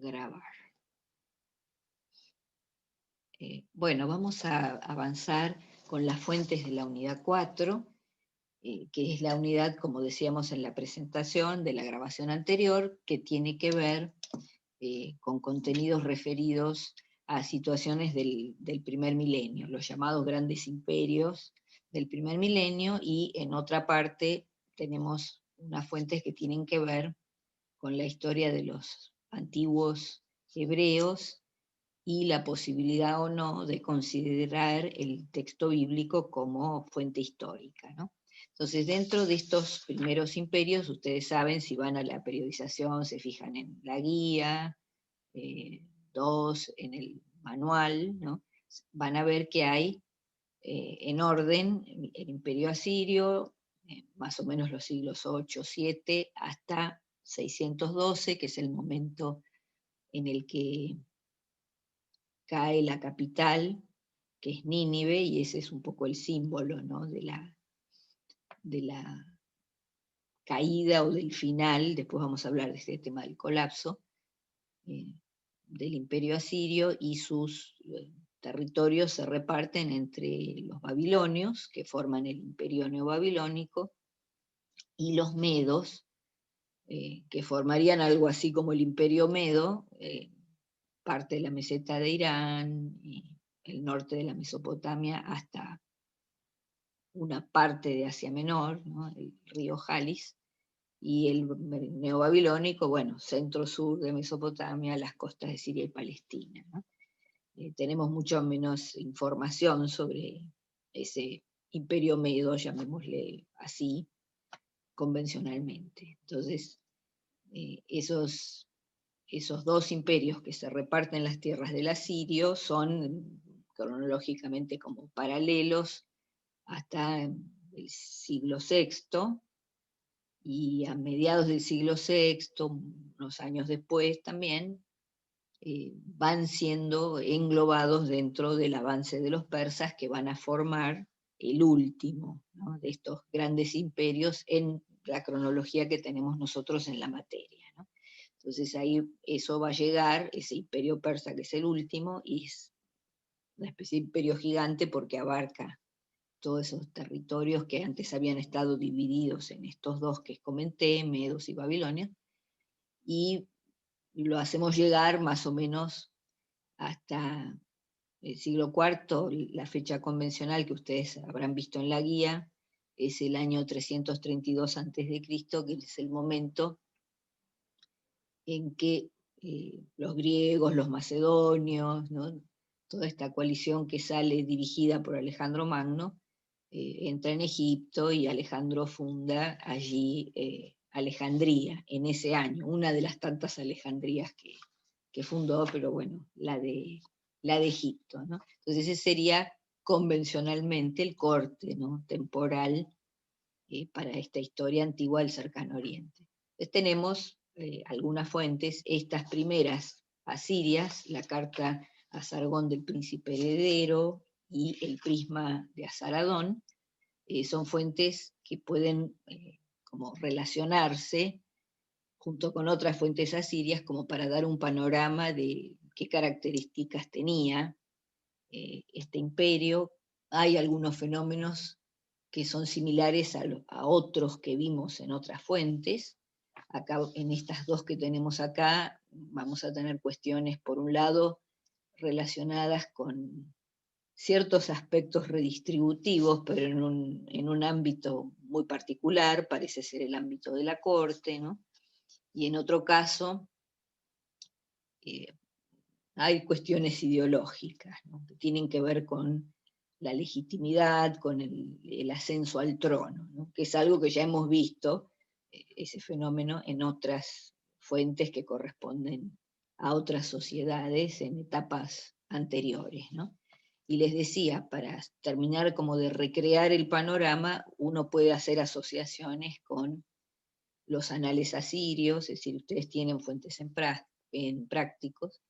grabar. Bueno, vamos a avanzar con las fuentes de la unidad 4, que es la unidad, como decíamos en la presentación de la grabación anterior, que tiene que ver con contenidos referidos a situaciones del primer milenio, los llamados grandes imperios del primer milenio, y en otra parte tenemos unas fuentes que tienen que ver con la historia de los antiguos hebreos y la posibilidad o no de considerar el texto bíblico como fuente histórica, ¿no? Entonces, dentro de estos primeros imperios, ustedes saben, si van a la periodización, se fijan en la guía, 2, en el manual, ¿no? Van a ver que hay en orden el imperio asirio, más o menos los siglos 8, 7, hasta 612, que es el momento en el que cae la capital, que es Nínive, y ese es un poco el símbolo, ¿no?, de la caída o del final. Después vamos a hablar de este tema del colapso eh, del imperio asirio, y sus territorios se reparten entre los babilonios, que forman el imperio neobabilónico, y los medos, que formarían algo así como el imperio medo, parte de la meseta de Irán, y el norte de la Mesopotamia, hasta una parte de Asia Menor, ¿no?, el río Jalis, y el neobabilónico, bueno, centro-sur de Mesopotamia, las costas de Siria y Palestina, ¿no? Tenemos mucho menos información sobre ese imperio medo, llamémosle así, convencionalmente. Entonces, esos dos imperios que se reparten las tierras del asirio son cronológicamente como paralelos hasta el siglo VI, y a mediados del siglo VI, unos años después también, van siendo englobados dentro del avance de los persas, que van a formar el último, ¿no?, de estos grandes imperios en la cronología que tenemos nosotros en la materia, ¿no? Entonces ahí eso va a llegar, ese imperio persa que es el último, y es una especie de imperio gigante porque abarca todos esos territorios que antes habían estado divididos en estos dos que comenté, Medos y Babilonia, y lo hacemos llegar más o menos hasta el siglo IV. La fecha convencional que ustedes habrán visto en la guía es el año 332 a.C., que es el momento en que los griegos, los macedonios, ¿no?, toda esta coalición que sale dirigida por Alejandro Magno, entra en Egipto, y Alejandro funda allí Alejandría en ese año, una de las tantas Alejandrías que fundó, pero bueno, la de Egipto, ¿no? Entonces ese sería convencionalmente el corte, ¿no?, temporal para esta historia antigua del Cercano Oriente. Entonces tenemos algunas fuentes, estas primeras asirias, la carta a Sargón del príncipe heredero y el prisma de Azaradón, son fuentes que pueden como relacionarse junto con otras fuentes asirias, como para dar un panorama de qué características tenía este imperio. Hay algunos fenómenos que son similares a otros que vimos en otras fuentes. Acá, en estas dos que tenemos acá, vamos a tener cuestiones, por un lado, relacionadas con ciertos aspectos redistributivos, pero en un ámbito muy particular, parece ser el ámbito de la corte, ¿no? Y en otro caso, eh, hay cuestiones ideológicas, ¿no?, que tienen que ver con la legitimidad, con el ascenso al trono, ¿no?, que es algo que ya hemos visto, ese fenómeno, en otras fuentes que corresponden a otras sociedades en etapas anteriores, ¿no? Y les decía, para terminar como de recrear el panorama, uno puede hacer asociaciones con los anales asirios, es decir, ustedes tienen fuentes en prácticos,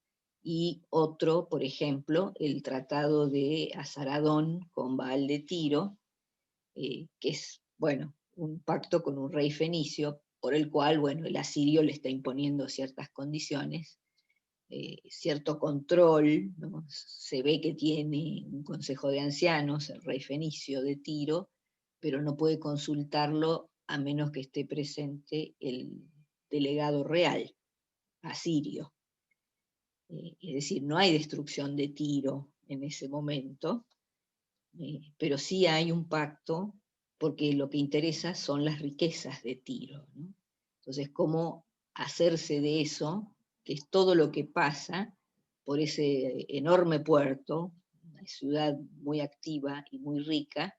y otro, por ejemplo, el tratado de Azaradón con Baal de Tiro, que es, bueno, un pacto con un rey fenicio, por el cual, bueno, el asirio le está imponiendo ciertas condiciones, cierto control, ¿no? Se ve que tiene un consejo de ancianos, el rey fenicio de Tiro, pero no puede consultarlo a menos que esté presente el delegado real, asirio. Es decir, no hay destrucción de Tiro en ese momento, pero sí hay un pacto, porque lo que interesa son las riquezas de Tiro, ¿no? Entonces, cómo hacerse de eso, que es todo lo que pasa por ese enorme puerto, una ciudad muy activa y muy rica,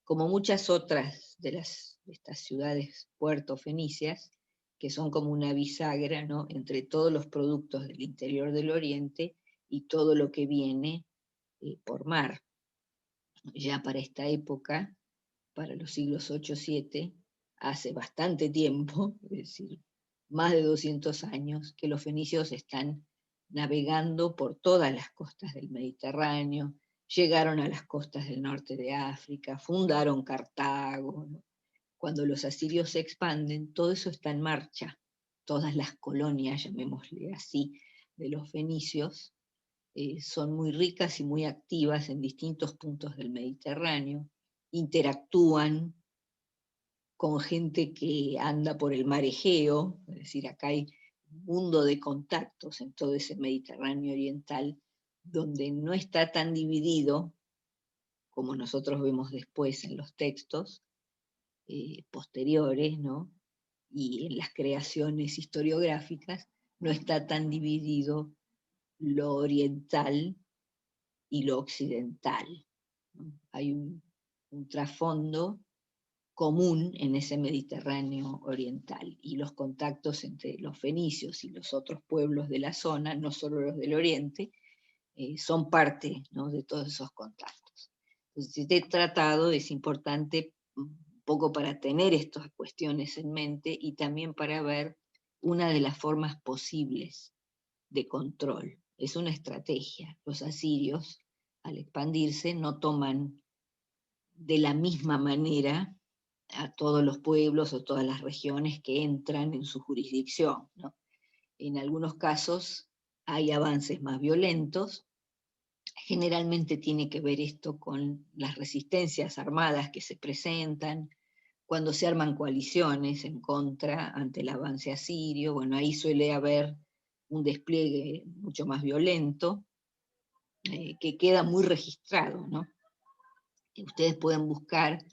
como muchas otras de estas ciudades puerto fenicias, que son como una bisagra, ¿no?, entre todos los productos del interior del Oriente y todo lo que viene por mar. Ya para esta época, para los siglos 8 7, hace bastante tiempo, es decir, más de 200 años, que los fenicios están navegando por todas las costas del Mediterráneo, llegaron a las costas del norte de África, fundaron Cartago, ¿no? Cuando los asirios se expanden, todo eso está en marcha. Todas las colonias, llamémosle así, de los fenicios, son muy ricas y muy activas en distintos puntos del Mediterráneo, interactúan con gente que anda por el mar Egeo, es decir, acá hay un mundo de contactos en todo ese Mediterráneo oriental, donde no está tan dividido como nosotros vemos después en los textos posteriores, ¿no? Y en las creaciones historiográficas, no está tan dividido lo oriental y lo occidental, ¿no? Hay un trasfondo común en ese Mediterráneo oriental, y los contactos entre los fenicios y los otros pueblos de la zona, no solo los del oriente, son parte, ¿no?, de todos esos contactos. Entonces, este tratado es importante un poco para tener estas cuestiones en mente y también para ver una de las formas posibles de control. Es una estrategia. Los asirios, al expandirse, no toman de la misma manera a todos los pueblos o todas las regiones que entran en su jurisdicción, ¿no? En algunos casos hay avances más violentos. Generalmente tiene que ver esto con las resistencias armadas que se presentan, cuando se arman coaliciones en contra ante el avance asirio. Bueno, ahí suele haber un despliegue mucho más violento, que queda muy registrado, ¿no? Y ustedes pueden buscar,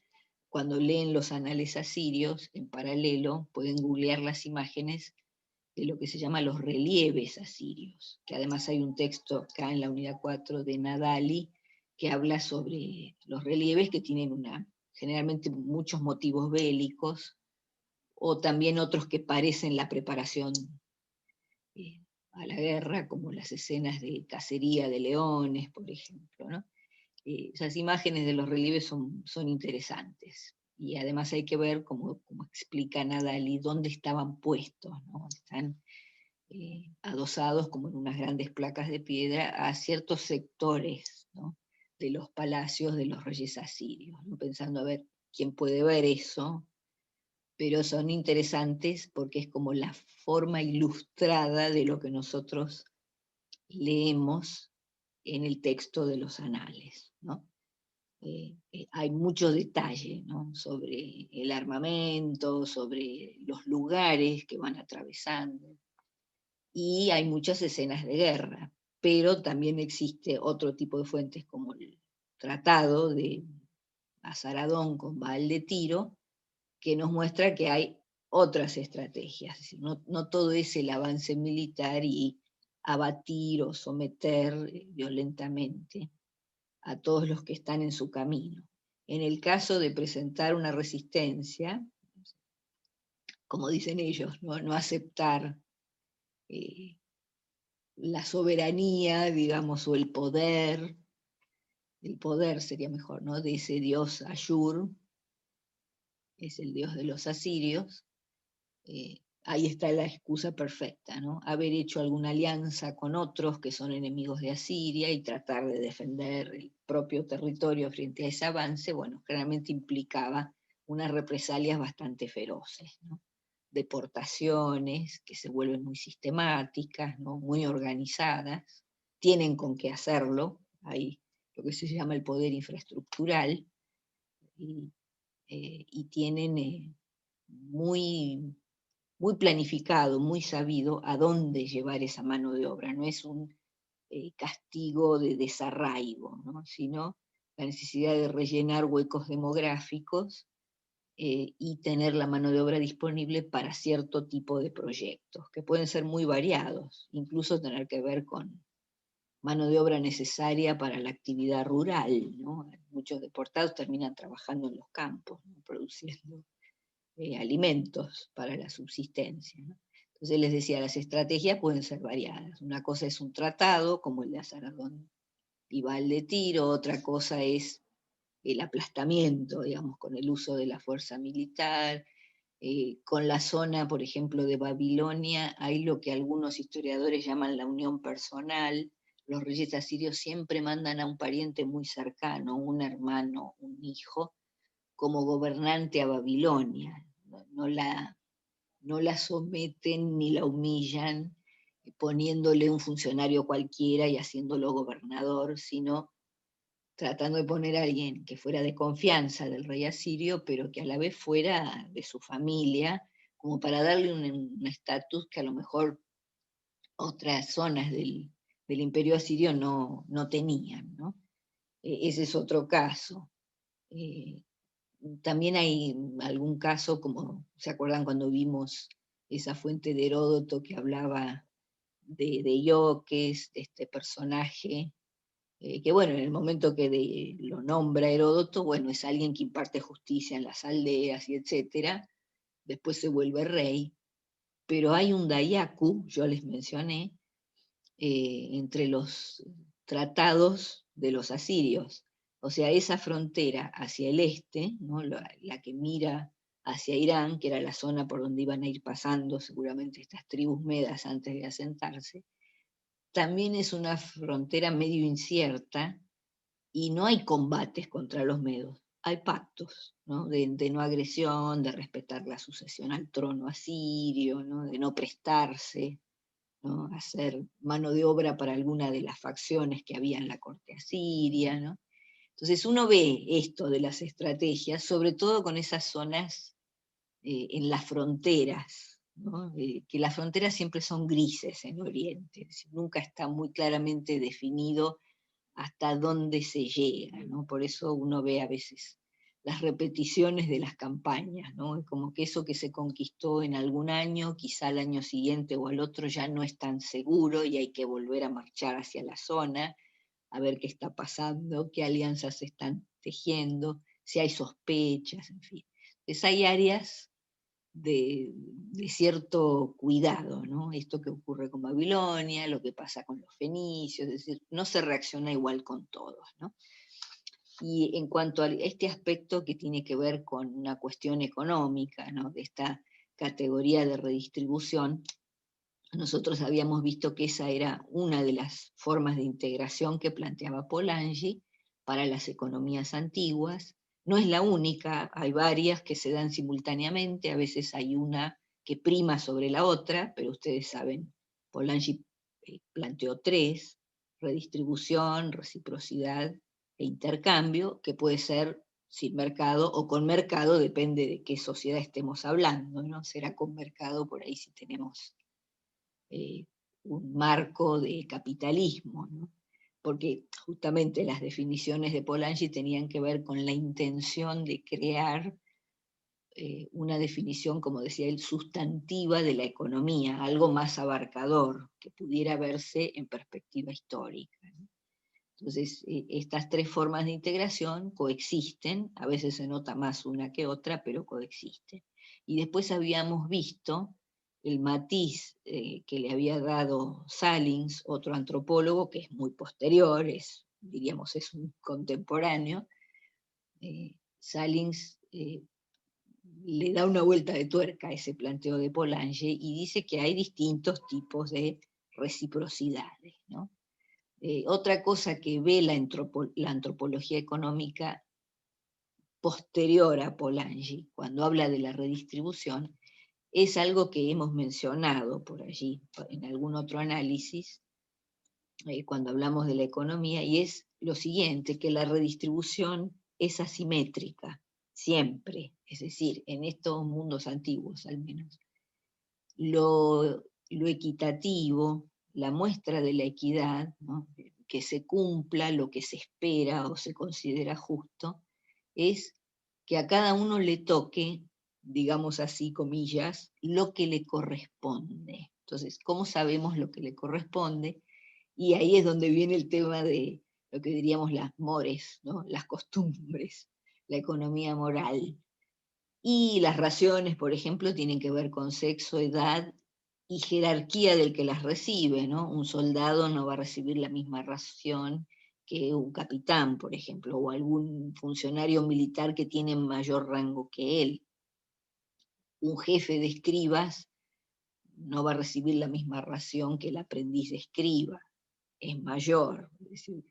cuando leen los anales asirios, en paralelo, pueden googlear las imágenes de lo que se llama los relieves asirios, que además hay un texto acá en la unidad 4 de Nadali que habla sobre los relieves, que tienen generalmente muchos motivos bélicos, o también otros que parecen la preparación a la guerra, como las escenas de cacería de leones, por ejemplo, ¿no? Esas imágenes de los relieves son interesantes. Y además hay que ver, como explica Nadali, dónde estaban puestos, ¿no? Están adosados como en unas grandes placas de piedra a ciertos sectores, ¿no?, de los palacios de los reyes asirios, ¿no? Pensando a ver quién puede ver eso, pero son interesantes porque es como la forma ilustrada de lo que nosotros leemos en el texto de los anales, ¿no? Hay mucho detalle, ¿no?, sobre el armamento, sobre los lugares que van atravesando, y hay muchas escenas de guerra, pero también existe otro tipo de fuentes, como el tratado de Azaradón con Baal de Tiro, que nos muestra que hay otras estrategias. Es decir, no todo es el avance militar y abatir o someter violentamente a todos los que están en su camino. En el caso de presentar una resistencia, como dicen ellos, no aceptar la soberanía, digamos, o el poder sería mejor, ¿no?, de ese dios Ashur, es el dios de los asirios. Ahí está la excusa perfecta, ¿no? Haber hecho alguna alianza con otros que son enemigos de Asiria y tratar de defender el propio territorio frente a ese avance, bueno, claramente implicaba unas represalias bastante feroces, ¿no? deportaciones que se vuelven muy sistemáticas, ¿no? Muy organizadas, tienen con qué hacerlo, hay lo que se llama el poder infraestructural, y, y tienen muy, muy planificado, muy sabido a dónde llevar esa mano de obra. No es un castigo de desarraigo, ¿no? Sino la necesidad de rellenar huecos demográficos y tener la mano de obra disponible para cierto tipo de proyectos, que pueden ser muy variados, incluso tener que ver con mano de obra necesaria para la actividad rural, ¿no? Muchos deportados terminan trabajando en los campos, ¿no? Produciendo alimentos para la subsistencia, ¿no? Entonces les decía, las estrategias pueden ser variadas. Una cosa es un tratado, como el de Azaragón y Valdetiro, otra cosa es el aplastamiento, digamos, con el uso de la fuerza militar. Con la zona, por ejemplo, de Babilonia, hay lo que algunos historiadores llaman la unión personal. Los reyes asirios siempre mandan a un pariente muy cercano, un hermano, un hijo, como gobernante a Babilonia. No la someten ni la humillan poniéndole un funcionario cualquiera y haciéndolo gobernador, sino tratando de poner a alguien que fuera de confianza del rey asirio, pero que a la vez fuera de su familia, como para darle un estatus que a lo mejor otras zonas del imperio asirio no tenían, ¿no? Ese es otro caso. Eh, También hay algún caso, como se acuerdan cuando vimos esa fuente de Heródoto que hablaba de Ioques, de este personaje que bueno, en el momento que lo nombra Heródoto, bueno, es alguien que imparte justicia en las aldeas y etcétera, después se vuelve rey, pero hay un dayaku, yo les mencioné, entre los tratados de los asirios, o sea, esa frontera hacia el este, ¿no? La que mira hacia Irán, que era la zona por donde iban a ir pasando seguramente estas tribus medas antes de asentarse, también es una frontera medio incierta, y no hay combates contra los medos, hay pactos, ¿no? De no agresión, de respetar la sucesión al trono asirio, ¿no? De no prestarse, ¿no? Hacer mano de obra para alguna de las facciones que había en la corte asiria, ¿no? Entonces uno ve esto de las estrategias, sobre todo con esas zonas en las fronteras, ¿no? Que las fronteras siempre son grises en Oriente, es decir, nunca está muy claramente definido hasta dónde se llega, ¿no? Por eso uno ve a veces las repeticiones de las campañas, ¿no? Como que eso que se conquistó en algún año, quizá al año siguiente o al otro ya no es tan seguro y hay que volver a marchar hacia la zona, a ver qué está pasando, qué alianzas se están tejiendo, si hay sospechas, en fin. Entonces hay áreas de cierto cuidado, ¿no? Esto que ocurre con Babilonia, lo que pasa con los fenicios, es decir, no se reacciona igual con todos, ¿no? Y en cuanto a este aspecto que tiene que ver con una cuestión económica, ¿no? De esta categoría de redistribución, nosotros habíamos visto que esa era una de las formas de integración que planteaba Polanyi para las economías antiguas. No es la única, hay varias que se dan simultáneamente, a veces hay una que prima sobre la otra, pero ustedes saben, Polanyi planteó tres: redistribución, reciprocidad e intercambio, que puede ser sin mercado o con mercado, depende de qué sociedad estemos hablando, ¿no? Será con mercado por ahí si tenemos eh, un marco de capitalismo, ¿no? Porque justamente las definiciones de Polanyi tenían que ver con la intención de crear una definición, como decía él, sustantiva de la economía, algo más abarcador, que pudiera verse en perspectiva histórica, ¿no? Entonces, estas tres formas de integración coexisten, a veces se nota más una que otra, pero coexisten. Y después habíamos visto el matiz que le había dado Salins, otro antropólogo que es muy posterior, diríamos, es un contemporáneo. Salins le da una vuelta de tuerca a ese planteo de Polanyi y dice que hay distintos tipos de reciprocidades, ¿no? Otra cosa que ve la antropología económica posterior a Polanyi, cuando habla de la redistribución, es algo que hemos mencionado por allí, en algún otro análisis, cuando hablamos de la economía, y es lo siguiente, que la redistribución es asimétrica, siempre, es decir, en estos mundos antiguos al menos. Lo equitativo, la muestra de la equidad, ¿no? Que se cumpla lo que se espera o se considera justo, es que a cada uno le toque, digamos así, comillas, lo que le corresponde. Entonces, ¿cómo sabemos lo que le corresponde? Y ahí es donde viene el tema de lo que diríamos las mores, ¿no? Las costumbres, la economía moral. Y las raciones, por ejemplo, tienen que ver con sexo, edad y jerarquía del que las recibe, ¿no? Un soldado no va a recibir la misma ración que un capitán, por ejemplo, o algún funcionario militar que tiene mayor rango que él. Un jefe de escribas no va a recibir la misma ración que el aprendiz de escriba, es mayor. Es decir,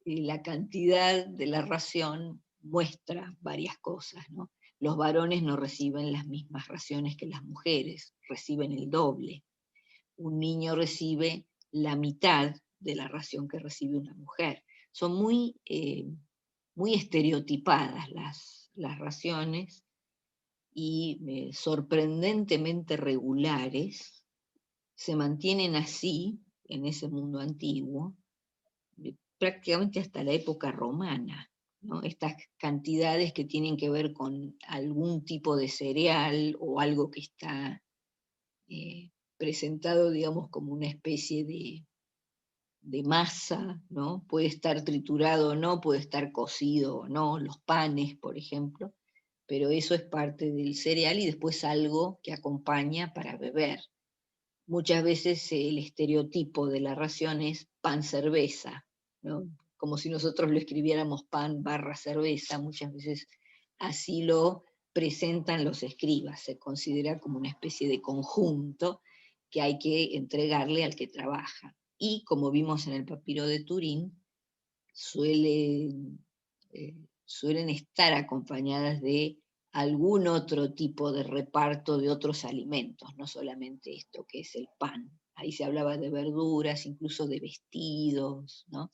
la cantidad de la ración muestra varias cosas, ¿no? Los varones no reciben las mismas raciones que las mujeres, reciben el doble. Un niño recibe la mitad de la ración que recibe una mujer. Son muy estereotipadas las raciones y sorprendentemente regulares. Se mantienen así en ese mundo antiguo, prácticamente hasta la época romana, ¿no? Estas cantidades que tienen que ver con algún tipo de cereal o algo que está presentado, digamos, como una especie de masa, ¿no? Puede estar triturado o no, puede estar cocido o no, los panes, por ejemplo, pero eso es parte del cereal y después algo que acompaña para beber. Muchas veces el estereotipo de la ración es pan-cerveza, ¿no? Como si nosotros lo escribiéramos pan barra cerveza, muchas veces así lo presentan los escribas, se considera como una especie de conjunto que hay que entregarle al que trabaja. Y como vimos en el papiro de Turín, suelen, suelen estar acompañadas de algún otro tipo de reparto de otros alimentos, no solamente esto que es el pan. Ahí se hablaba de verduras, incluso de vestidos, ¿no?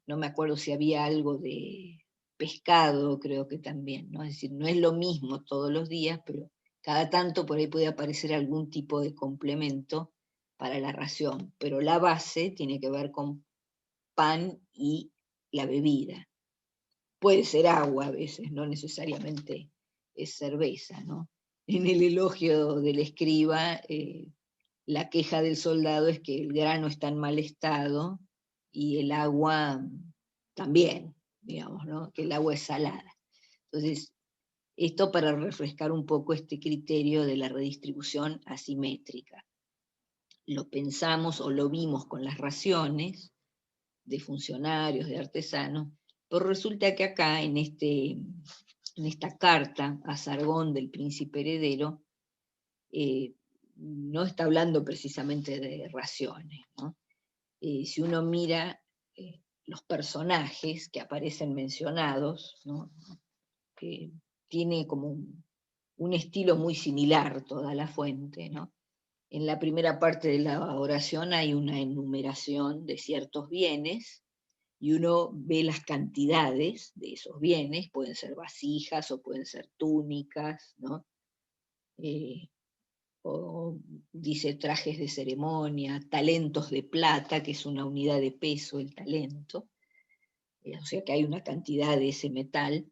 No me acuerdo si había algo de pescado, creo que también, ¿no? Es decir, no es lo mismo todos los días, pero cada tanto por ahí puede aparecer algún tipo de complemento para la ración, pero la base tiene que ver con pan y la bebida. Puede ser agua a veces, no necesariamente es cerveza, ¿no? En el elogio del escriba, la queja del soldado es que el grano está en mal estado y el agua también, digamos, ¿no? Que el agua es salada. Entonces, esto para refrescar un poco este criterio de la redistribución asimétrica. Lo pensamos o lo vimos con las raciones de funcionarios, de artesanos, pero resulta que acá, en esta carta a Sargón del príncipe heredero, no está hablando precisamente de raciones, ¿no? Si uno mira los personajes que aparecen mencionados, ¿no? Que tiene como un estilo muy similar toda la fuente, ¿no? En la primera parte de la oración hay una enumeración de ciertos bienes y uno ve las cantidades de esos bienes, pueden ser vasijas o pueden ser túnicas, ¿no? O dice trajes de ceremonia, talentos de plata, que es una unidad de peso, el talento, o sea que hay una cantidad de ese metal.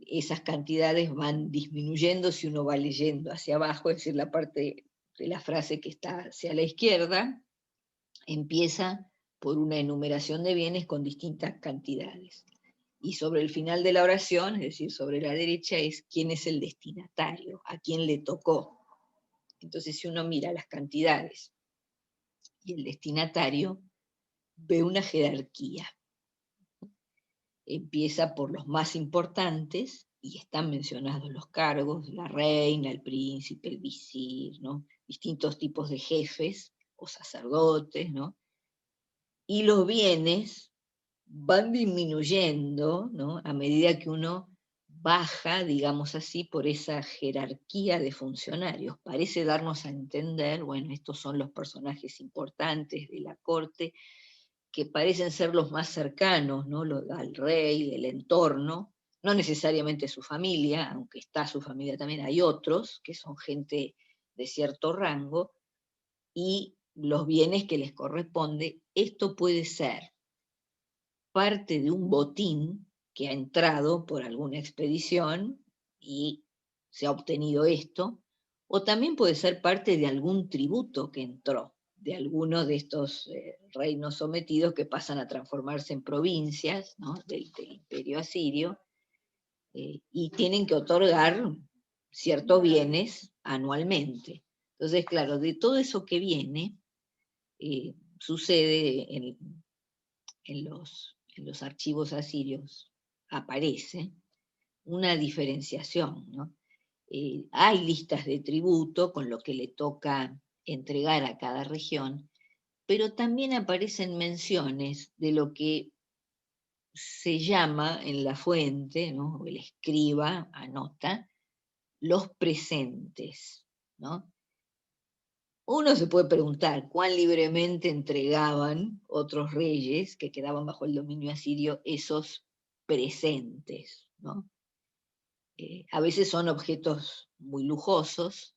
Esas cantidades van disminuyendo si uno va leyendo hacia abajo, es decir, la parte de la frase que está hacia la izquierda, empieza por una enumeración de bienes con distintas cantidades. Y sobre el final de la oración, es decir, sobre la derecha, es quién es el destinatario, a quién le tocó. Entonces, si uno mira las cantidades y el destinatario, ve una jerarquía. Empieza por los más importantes y están mencionados los cargos, la reina, el príncipe, el visir, ¿no? Distintos tipos de jefes o sacerdotes, ¿no? Y los bienes van disminuyendo, ¿no? A medida que uno baja, digamos así, por esa jerarquía de funcionarios. Parece darnos a entender, bueno, estos son los personajes importantes de la corte, que parecen ser los más cercanos, ¿no? Al rey, del entorno, no necesariamente su familia, aunque está su familia también, hay otros que son gente de cierto rango, y los bienes que les corresponde. Esto puede ser parte de un botín que ha entrado por alguna expedición y se ha obtenido esto, o también puede ser parte de algún tributo que entró de alguno de estos reinos sometidos que pasan a transformarse en provincias, ¿no? del imperio asirio, y tienen que otorgar ciertos bienes anualmente. Entonces, claro, de todo eso que viene, sucede en los archivos asirios, aparece una diferenciación, ¿no? Hay listas de tributo con lo que le toca entregar a cada región, pero también aparecen menciones de lo que se llama en la fuente, ¿no? O el escriba anota, los presentes, ¿no? Uno se puede preguntar cuán libremente entregaban otros reyes que quedaban bajo el dominio asirio esos presentes, ¿no? A veces son objetos muy lujosos,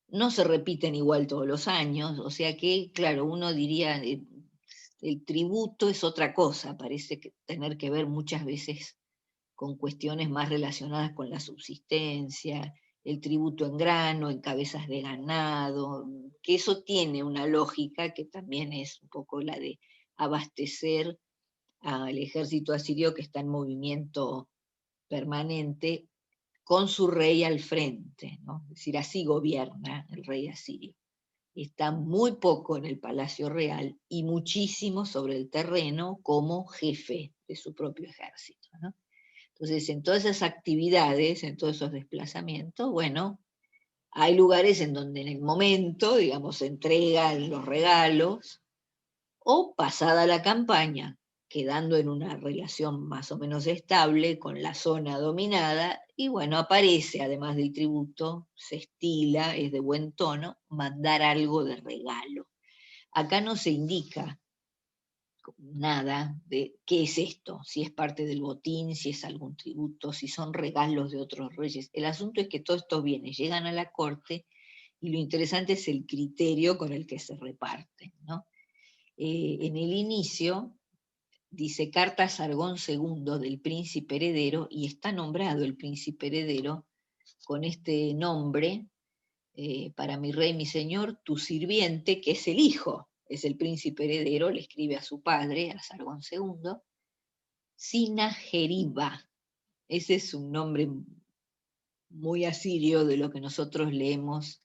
no se repiten igual todos los años, o sea que, claro, uno diría, el tributo es otra cosa, parece tener que ver muchas veces con cuestiones más relacionadas con la subsistencia, el tributo en grano, en cabezas de ganado, que eso tiene una lógica que también es un poco la de abastecer al ejército asirio que está en movimiento permanente con su rey al frente, ¿no? Es decir, así gobierna el rey asirio. Está muy poco en el palacio real y muchísimo sobre el terreno como jefe de su propio ejército, ¿no? Entonces, en todas esas actividades, en todos esos desplazamientos, bueno, hay lugares en donde en el momento, digamos, se entregan los regalos, o pasada la campaña, quedando en una relación más o menos estable con la zona dominada, y bueno, aparece, además del tributo, se estila, es de buen tono, mandar algo de regalo. Acá no se indica nada de qué es esto, si es parte del botín, si es algún tributo, si son regalos de otros reyes. El asunto es que todos estos bienes llegan a la corte y lo interesante es el criterio con el que se reparten, ¿no? En el inicio dice carta a Sargón II del príncipe heredero, y está nombrado el príncipe heredero con este nombre, para mi rey, mi señor, tu sirviente, que es el hijo, es el príncipe heredero, le escribe a su padre, a Sargón II, Sinajeriba. Ese es un nombre muy asirio de lo que nosotros leemos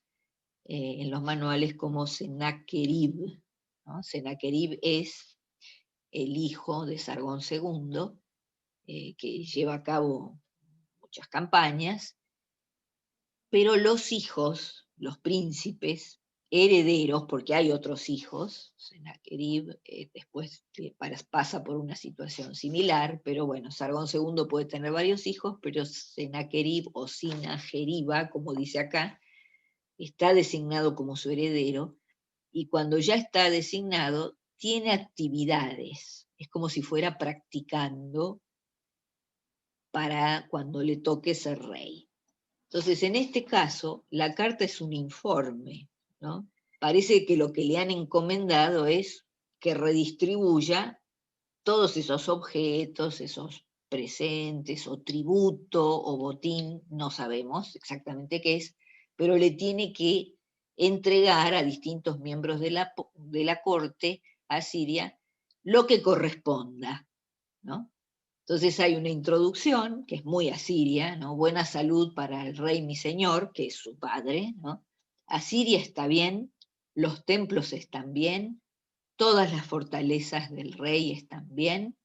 en los manuales como Sennacherib, ¿no? Sennacherib es el hijo de Sargón II, que lleva a cabo muchas campañas, pero los hijos, los príncipes, herederos, porque hay otros hijos, Sennacherib después pasa por una situación similar, pero bueno, Sargón II puede tener varios hijos, pero Sennacherib o Sinajeriba, como dice acá, está designado como su heredero, y cuando ya está designado, tiene actividades, es como si fuera practicando para cuando le toque ser rey. Entonces, en este caso, la carta es un informe, ¿no? Parece que lo que le han encomendado es que redistribuya todos esos objetos, esos presentes, o tributo, o botín, no sabemos exactamente qué es, pero le tiene que entregar a distintos miembros de la corte asiria lo que corresponda, ¿no? Entonces hay una introducción que es muy asiria, ¿no? Buena salud para el rey mi señor, que es su padre, ¿no? Asiria está bien, los templos están bien, todas las fortalezas del rey están bien,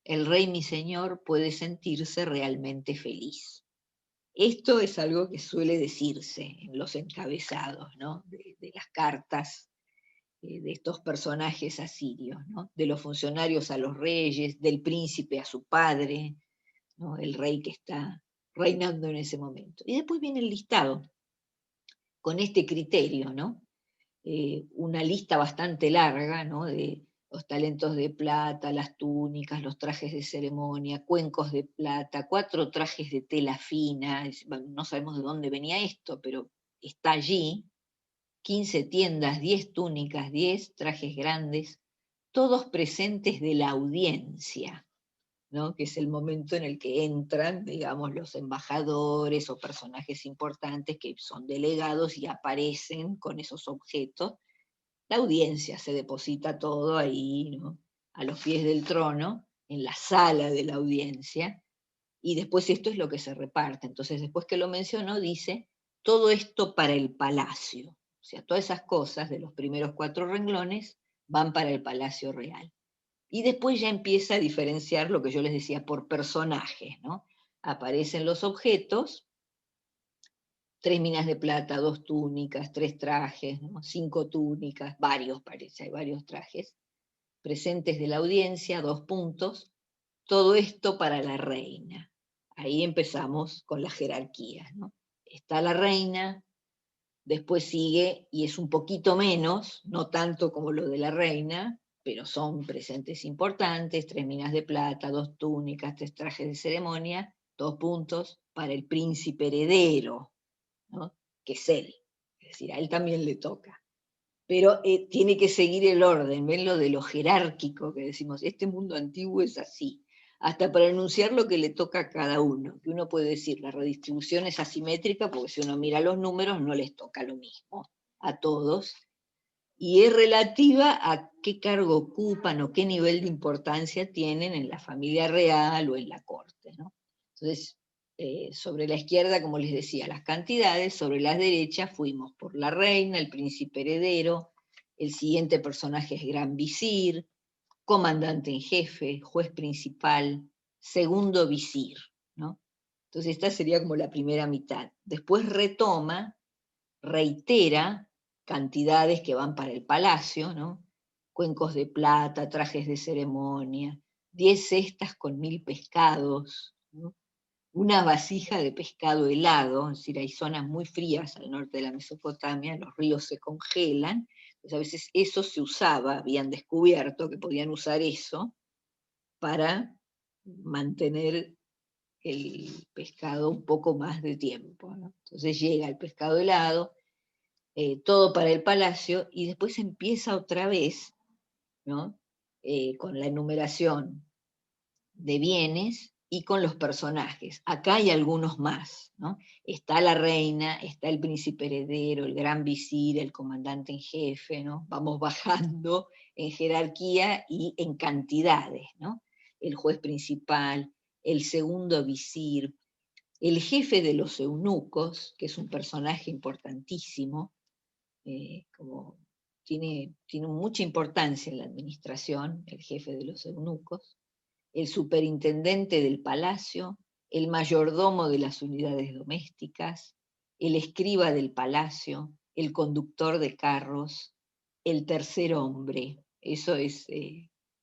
el rey mi señor puede sentirse realmente feliz. Esto es algo que suele decirse en los encabezados, ¿no? de las cartas de estos personajes asirios, ¿no? De los funcionarios a los reyes, del príncipe a su padre, ¿no? El rey que está reinando en ese momento. Y después viene el listado, con este criterio, ¿no? Una lista bastante larga, ¿no? De los talentos de plata, las túnicas, los trajes de ceremonia, cuencos de plata, 4 trajes de tela fina, no sabemos de dónde venía esto, pero está allí, 15 tiendas, 10 túnicas, 10 trajes grandes, todos presentes de la audiencia, ¿no? Que es el momento en el que entran, digamos, los embajadores o personajes importantes que son delegados y aparecen con esos objetos. La audiencia se deposita todo ahí, ¿no? A los pies del trono, en la sala de la audiencia, y después esto es lo que se reparte. Entonces, después que lo mencionó, dice, todo esto para el palacio. O sea, todas esas cosas de los primeros 4 renglones van para el palacio real. Y después ya empieza a diferenciar lo que yo les decía por personajes, ¿no? Aparecen los objetos, 3 minas de plata, 2 túnicas, 3 trajes, ¿no? 5 túnicas, varios parece, hay varios trajes, presentes de la audiencia, 2 puntos, todo esto para la reina. Ahí empezamos con las jerarquías, ¿no? Está la reina, después sigue, y es un poquito menos, no tanto como lo de la reina, pero son presentes importantes, 3 minas de plata, 2 túnicas, 3 trajes de ceremonia, 2 puntos para el príncipe heredero, ¿no? Que es él, es decir, a él también le toca. Pero tiene que seguir el orden, ven lo de lo jerárquico que decimos, este mundo antiguo es así, hasta para enunciar lo que le toca a cada uno, que uno puede decir, la redistribución es asimétrica, porque si uno mira los números no les toca lo mismo a todos, y es relativa a qué cargo ocupan o qué nivel de importancia tienen en la familia real o en la corte, ¿no? Entonces, sobre la izquierda, como les decía, las cantidades, sobre la derecha fuimos por la reina, el príncipe heredero, el siguiente personaje es gran visir, comandante en jefe, juez principal, segundo visir, ¿no? Entonces esta sería como la primera mitad. Después retoma, reitera cantidades que van para el palacio, ¿no? Cuencos de plata, trajes de ceremonia, 10 cestas con 1000 pescados, ¿no? Una vasija de pescado helado, es decir, hay zonas muy frías al norte de la Mesopotamia, los ríos se congelan, pues a veces eso se usaba, habían descubierto que podían usar eso para mantener el pescado un poco más de tiempo, ¿no? Entonces llega el pescado helado, todo para el palacio, y después empieza otra vez, ¿no? Con la enumeración de bienes y con los personajes. Acá hay algunos más, ¿no? Está la reina, está el príncipe heredero, el gran visir, el comandante en jefe, ¿no? Vamos bajando en jerarquía y en cantidades, ¿no? El juez principal, el segundo visir, el jefe de los eunucos, que es un personaje importantísimo, como tiene mucha importancia en la administración, el jefe de los eunucos, el superintendente del palacio, el mayordomo de las unidades domésticas, el escriba del palacio, el conductor de carros, el tercer hombre. Eso es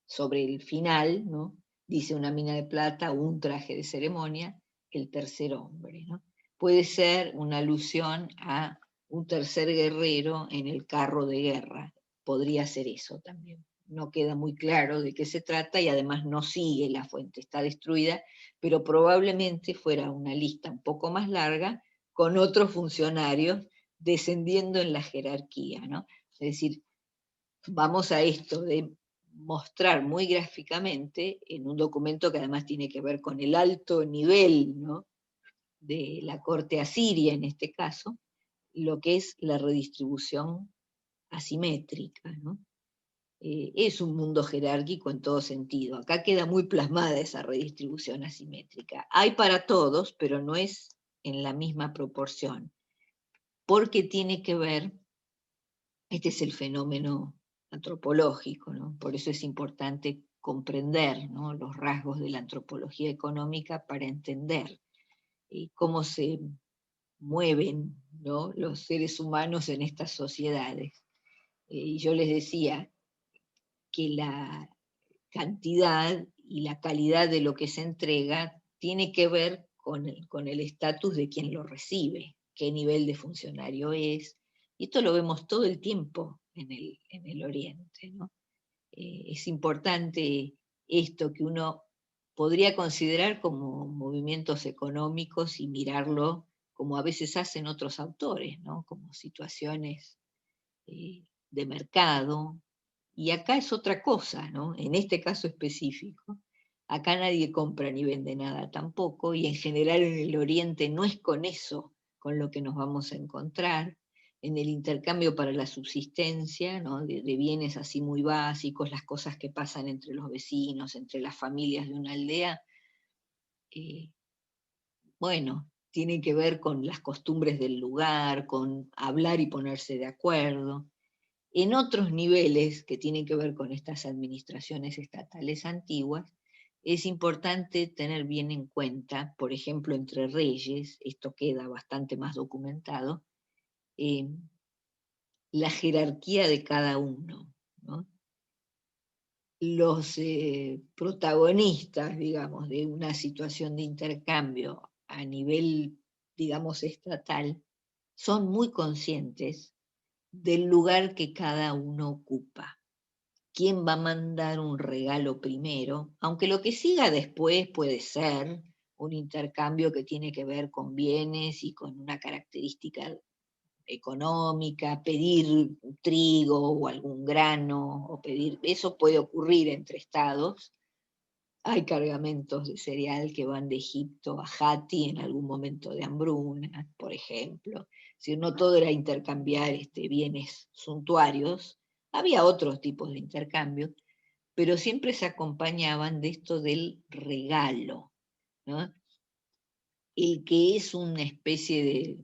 sobre el final, ¿no? Dice una mina de plata, un traje de ceremonia, el tercer hombre, ¿no? Puede ser una alusión a un tercer guerrero en el carro de guerra. Podría ser eso también. No queda muy claro de qué se trata y además no sigue la fuente, está destruida, pero probablemente fuera una lista un poco más larga con otros funcionarios descendiendo en la jerarquía, ¿no? Es decir, vamos a esto de mostrar muy gráficamente en un documento que además tiene que ver con el alto nivel, ¿no?, de la corte asiria en este caso, lo que es la redistribución asimétrica, ¿no? Es un mundo jerárquico en todo sentido. Acá queda muy plasmada esa redistribución asimétrica. Hay para todos, pero no es en la misma proporción, porque tiene que ver, este es el fenómeno antropológico, ¿no? Por eso es importante comprender, ¿no?, los rasgos de la antropología económica para entender cómo se mueven, ¿no?, los seres humanos en estas sociedades. Y yo les decía que la cantidad y la calidad de lo que se entrega tiene que ver con el estatus de quien lo recibe, qué nivel de funcionario es. Y esto lo vemos todo el tiempo en el Oriente, ¿no? Es importante esto que uno podría considerar como movimientos económicos y mirarlo como a veces hacen otros autores, ¿no? Como situaciones de mercado. Y acá es otra cosa, ¿no? En este caso específico, acá nadie compra ni vende nada tampoco, y en general en el Oriente no es con eso con lo que nos vamos a encontrar. En el intercambio para la subsistencia, ¿no? De bienes así muy básicos, las cosas que pasan entre los vecinos, entre las familias de una aldea, eh, bueno, tiene que ver con las costumbres del lugar, con hablar y ponerse de acuerdo. En otros niveles que tienen que ver con estas administraciones estatales antiguas, es importante tener bien en cuenta, por ejemplo, entre reyes, esto queda bastante más documentado, eh, la jerarquía de cada uno, ¿no? Los protagonistas, digamos, de una situación de intercambio a nivel, digamos, estatal, son muy conscientes del lugar que cada uno ocupa. ¿Quién va a mandar un regalo primero? Aunque lo que siga después puede ser un intercambio que tiene que ver con bienes y con una característica económica, pedir trigo o algún grano, o pedir, eso puede ocurrir entre estados. Hay cargamentos de cereal que van de Egipto a Hati en algún momento de hambruna, por ejemplo. Si no todo era intercambiar bienes suntuarios, había otros tipos de intercambios, pero siempre se acompañaban de esto del regalo, ¿no? El que es una especie de,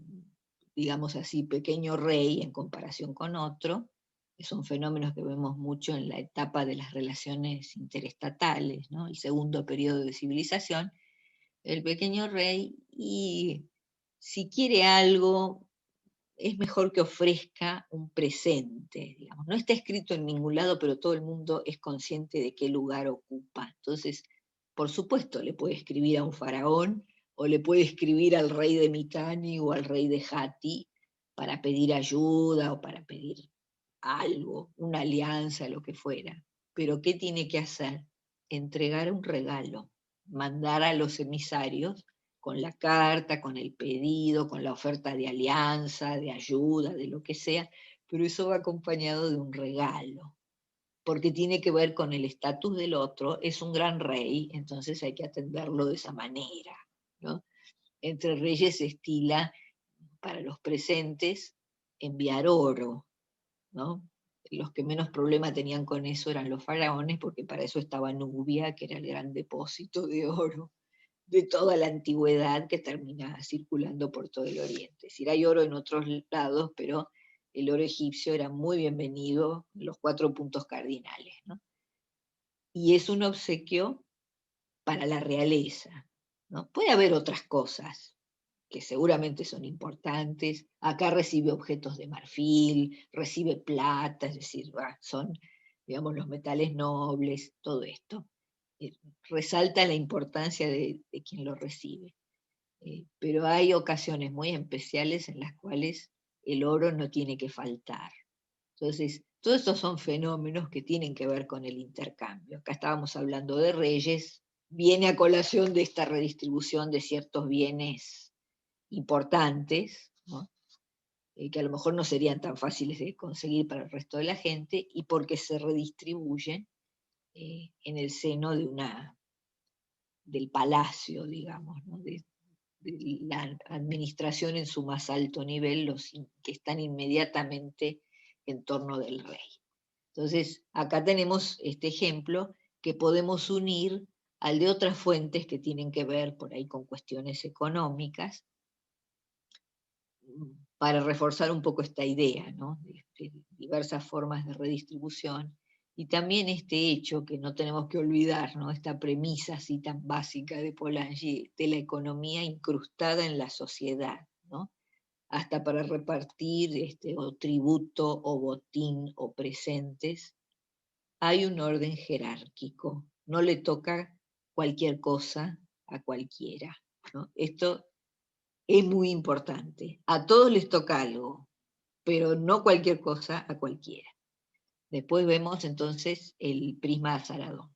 digamos así, pequeño rey en comparación con otro, que son fenómenos que vemos mucho en la etapa de las relaciones interestatales, ¿no? El segundo periodo de civilización, el pequeño rey, y si quiere algo, es mejor que ofrezca un presente, digamos. No está escrito en ningún lado, pero todo el mundo es consciente de qué lugar ocupa. Entonces, por supuesto, le puede escribir a un faraón o le puede escribir al rey de Mitanni o al rey de Hatti para pedir ayuda o para pedir algo, una alianza, lo que fuera. Pero ¿qué tiene que hacer? Entregar un regalo, mandar a los emisarios con la carta, con el pedido, con la oferta de alianza, de ayuda, de lo que sea, pero eso va acompañado de un regalo, porque tiene que ver con el estatus del otro. Es un gran rey, entonces hay que atenderlo de esa manera, ¿no? Entre reyes se estila, para los presentes, enviar oro, ¿no? Los que menos problema tenían con eso eran los faraones, porque para eso estaba Nubia, que era el gran depósito de oro de toda la antigüedad que termina circulando por todo el Oriente. Es decir, hay oro en otros lados, pero el oro egipcio era muy bienvenido en los 4 puntos cardinales, ¿no? Y es un obsequio para la realeza, ¿no? Puede haber otras cosas que seguramente son importantes. Acá recibe objetos de marfil, recibe plata, es decir, son, digamos, los metales nobles, todo esto. Resalta la importancia de quien lo recibe. Pero hay ocasiones muy especiales en las cuales el oro no tiene que faltar. Entonces, todos estos son fenómenos que tienen que ver con el intercambio. Acá estábamos hablando de reyes, viene a colación de esta redistribución de ciertos bienes importantes, ¿no? Que a lo mejor no serían tan fáciles de conseguir para el resto de la gente, y porque se redistribuyen en el seno del palacio, digamos, ¿no? De la administración en su más alto nivel, los que están inmediatamente en torno del rey. Entonces, acá tenemos este ejemplo que podemos unir al de otras fuentes que tienen que ver por ahí con cuestiones económicas, para reforzar un poco esta idea, ¿no? De diversas formas de redistribución, y también este hecho que no tenemos que olvidar, ¿no? Esta premisa así tan básica de Polanyi, de la economía incrustada en la sociedad, ¿no? Hasta para repartir o tributo o botín o presentes, hay un orden jerárquico, no le toca cualquier cosa a cualquiera. ¿no? Esto es muy importante. A todos les toca algo, pero no cualquier cosa a cualquiera. Después vemos entonces el prisma azaradón.